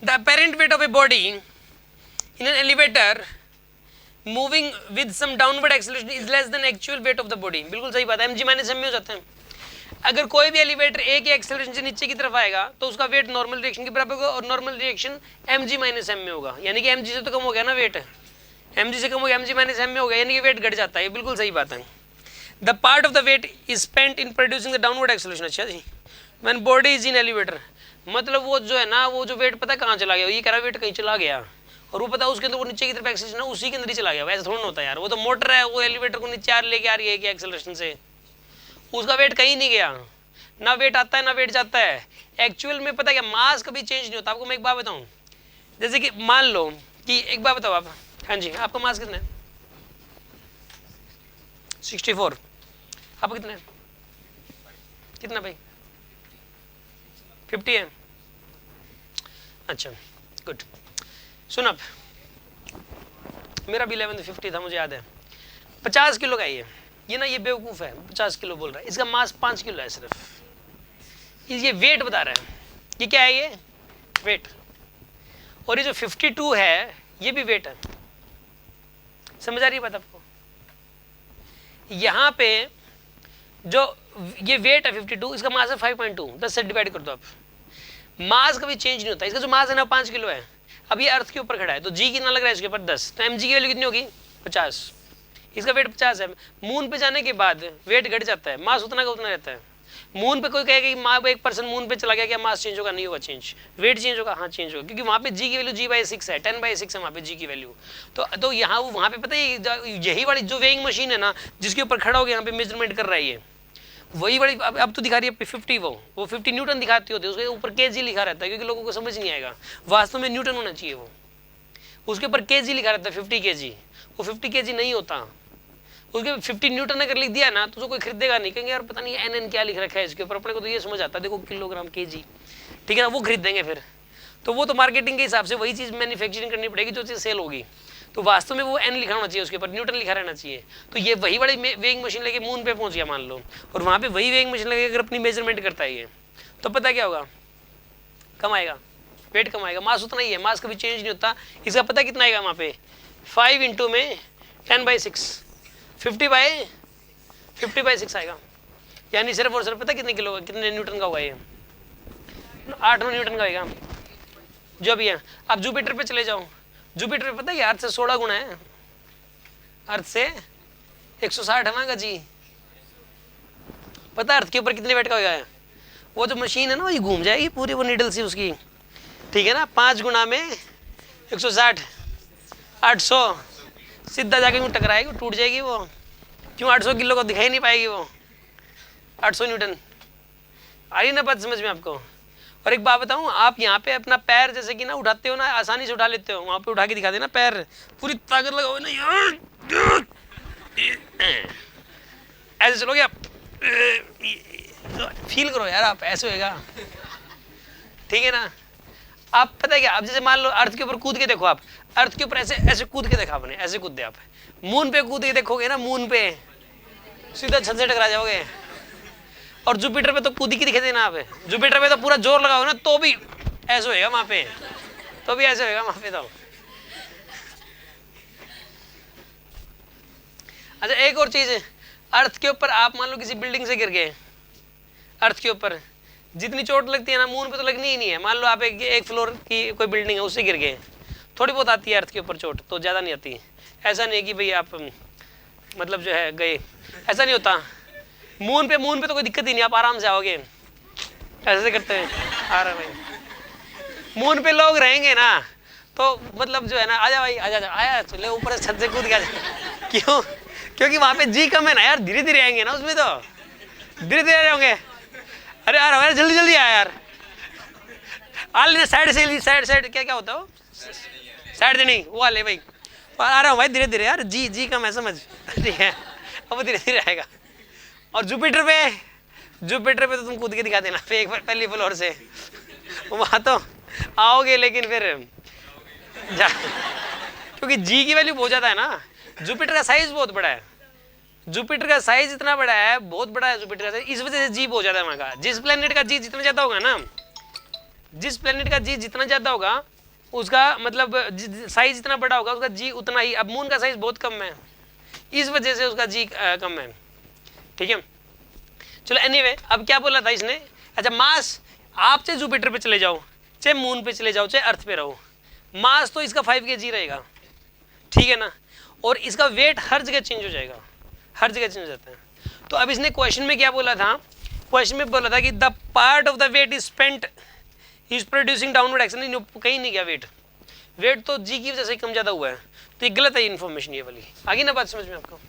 The apparent weight of a body in an elevator moving with some downward acceleration is less than actual weight of the body. बिल्कुल सही बात है, mg minus M में हो जाता है। अगर कोई भी एलिवेटर एक ही एक्सेलरेशन से नीचे की तरफ आएगा तो उसका वेट नॉर्मल रिएक्शन के बराबर होगा और normal reaction mg minus M में होगा, यानी कि mg से तो कम हो गया ना वेट, mg से कम हो गया, mg माइनस एम में हो गया, यानी कि वेट घट जाता है। बिल्कुल सही बात है। The part of the weight is spent in producing the downward acceleration. अच्छा जी, when body is in elevator, मतलब वो जो है ना, वो जो वेट पता कहाँ चला गया, ये कह रहा वेट कहीं चला गया और वो पता उसके अंदर वो नीचे की तरफ एक्सेलरेशन है उसी के अंदर ही चला गया। वैसे थोड़ा होता है यार, वो तो मोटर है, वो एलिवेटर को नीचे यार लेके आ रही है कि एक्सेलरेशन से, उसका वेट कहीं नहीं गया, ना वेट आता है ना वेट जाता है। एक्चुअल में पता क्या, मास कभी चेंज नहीं होता। आपको मैं एक बात बताऊं, जैसे कि मान लो कि एक बात बताओ आप, हाँ जी आपका मास कितना है? 64। आपका कितना है? कितना भाई? 50 है। अच्छा गुड। सुन अब, मेरा भी 11 50 था, मुझे याद है। 50 किलो का ये ना, ये बेवकूफ़ है, 50 किलो बोल रहा है, इसका मास 5 किलो है सिर्फ। ये वेट बता रहा है, ये क्या है? ये वेट। और ये जो 52 है ये भी वेट है। समझ आ रही है बात आपको? यहाँ पे जो ये वेट है 52, इसका मास है 5.2, 10 से डिवाइड कर दो आप। मास कभी चेंज नहीं होता। इसका जो मास है ना 5 किलो है। अब ये अर्थ के ऊपर खड़ा है तो जी कितना लग रहा है इसके ऊपर? 10। तो mg की वैल्यू कितनी होगी? 50। इसका वेट 50 है। मून पे जाने के बाद वेट घट जाता है, मास उतना का उतना रहता है। मून पे कोई कहेगा कि माँ एक पर्सन मून पे चला गया, क्या मास चेंज होगा? नहीं होगा चेंज। वेट चेंज होगा? हाँ चेंज होगा, क्योंकि वहाँ पे जी की वैल्यू g/6 है, 10/6 है वहाँ पे जी की वैल्यू। तो यहाँ वहाँ पे पता है यही वाली जो वेइंग मशीन है ना, जिसके ऊपर खड़ा हो गया यहाँ पे मेजरमेंट कर रहा है, वही वाली अब तो दिखा रही है 50, वो 50 न्यूटन दिखाती होती है, उसके ऊपर केजी लिखा रहता है, क्योंकि लोगों को समझ नहीं आएगा, वास्तव में न्यूटन होना चाहिए वो, उसके ऊपर केजी लिखा रहता है 50 केजी, वो 50 केजी नहीं होता, उसके 50 न्यूटन अगर लिख दिया ना तो उसको कोई खरीदेगा नहीं, कहेंगे यार पता नहीं एन क्या लिख रखा है इसके ऊपर, अपने को तो ये समझ आता है देखो किलोग्राम केजी, ठीक है ना, वो खरीद देंगे फिर। तो वो तो मार्केटिंग के हिसाब से वही चीज़ मैन्युफैक्चरिंग करनी पड़ेगी जो चीज़ सेल होगी, तो वास्तव में वो एन लिखा होना चाहिए, उसके ऊपर न्यूटन लिखा रहना चाहिए। तो ये वही वाली वेइंग मशीन लेके मून पे पहुंच गया मान लो, और वहाँ पे वही वेइंग मशीन लेके अगर अपनी मेजरमेंट करता है ये, तो पता क्या होगा? कम आएगा, वेट कम आएगा, मास उतना ही है, मास कभी चेंज नहीं होता। इसका पता कितना आएगा वहाँ पे? 5 इंटू में 10/6, 50/6 आएगा, यानी सिर्फ और सिर्फ पता कितने किलो, कितने न्यूटन का होगा ये? 8-9 न्यूटन का होगा जो भी है। अब जुपिटर पे चले जाओ, जुपिटर पे पता है अर्थ से 16 गुना है, अर्थ से 160 है ना का जी। पता है अर्थ के ऊपर कितने वेट का होगा? वो जो मशीन है ना वही घूम जाएगी पूरी, वो नीडल सी उसकी, ठीक है ना, 5 गुना में 160, 800, सीधा जाके यूँ टकराएगी, टूट जाएगी वो। क्यों? 800 किलो को दिखाई नहीं पाएगी वो, 800 न्यूटन। आ रही ना बात समझ में आपको? और एक बात बताऊं, आप यहाँ पे अपना पैर जैसे कि ना उठाते हो ना, आसानी से उठा लेते हो, वहाँ पे उठा के दिखा देना पैर, पूरी ताकत लगाओ ना यार, ऐसे चलोगे आप, फील करो यार आप, ऐसे होएगा, ठीक है ना। आप पता है क्या, आप जैसे मान लो अर्थ के ऊपर कूद के देखो, आप अर्थ के ऊपर ऐसे ऐसे कूद के देखा आपने, ऐसे कूद दे आप, मून पे कूद के देखोगे ना, मून पे सीधा छत से टकरा जाओगे। और जुपिटर पे तो कूदी की दिखे देना आप, जुपिटर पे तो पूरा जोर लगाओ ना तो भी ऐसे होएगा वहां पे, तो भी ऐसे होएगा वहां पे तो। अच्छा एक और चीज है, अर्थ के ऊपर आप मान लो किसी बिल्डिंग से गिर गए, अर्थ के ऊपर जितनी चोट लगती है ना मून पे तो लगनी ही नहीं है। मान लो आप एक फ्लोर की कोई बिल्डिंग है उससे गिर गए, थोड़ी बहुत आती है अर्थ के ऊपर चोट, तो ज्यादा नहीं आती। ऐसा नहीं है कि भाई आप मतलब जो है गए, ऐसा नहीं होता। मून पे तो कोई दिक्कत ही नहीं, आप आराम से आओगे ऐसे करते हैं, आ रहा भाई। मून पे लोग रहेंगे ना तो मतलब जो है ना, आजा भाई आजा आया, चले ऊपर छत से कूद गया। क्यों? क्योंकि वहां पे जी कम है ना यार, धीरे धीरे आएंगे ना उसमें, तो धीरे धीरे होंगे। अरे यार जल्दी जल्दी आया यार, आल साइड से, साइड क्या होता है वो, साइड से नहीं वो वाले भाई, आ रहा हूँ भाई धीरे धीरे यार, जी कम है समझ, ठीक है, अब वो धीरे धीरे आएगा। और जुपिटर पे तो तुम कूद के दिखा देना एक बार पहली फ्लोर से, वहां तो आओगे लेकिन फिर क्योंकि जी की वैल्यू बहुत ज्यादा है ना। जुपिटर का साइज बहुत बड़ा है, जुपिटर का साइज इतना बड़ा है, बहुत बड़ा है जुपिटर का साइज, इस वजह से जी बहुत ज्यादा है वहां का। जिस प्लेनेट का जी जितना ज्यादा होगा ना, जिस प्लेनेट का जी जितना ज्यादा होगा उसका मतलब साइज जितना बड़ा होगा उसका जी उतना ही, अब मून का साइज बहुत कम है, इस वजह से उसका जी कम है, ठीक है। चलो एनीवे, अब क्या बोला था इसने, अच्छा मास आप चाहे जुपिटर पे चले जाओ, चाहे मून पे चले जाओ, चाहे अर्थ पे रहो, मास तो इसका 5 kg रहेगा, ठीक है ना, और इसका वेट हर जगह चेंज हो जाएगा, हर जगह चेंज हो जाता है। तो अब इसने क्वेश्चन में क्या बोला था, क्वेश्चन में बोला था कि the part of the weight is spent is producing downward action, कहीं नहीं गया वेट, वेट तो जी की वजह से कम ज्यादा हुआ है, तो ये गलत है इन्फॉर्मेशन ये वाली। आगे ना बात समझ में आपको।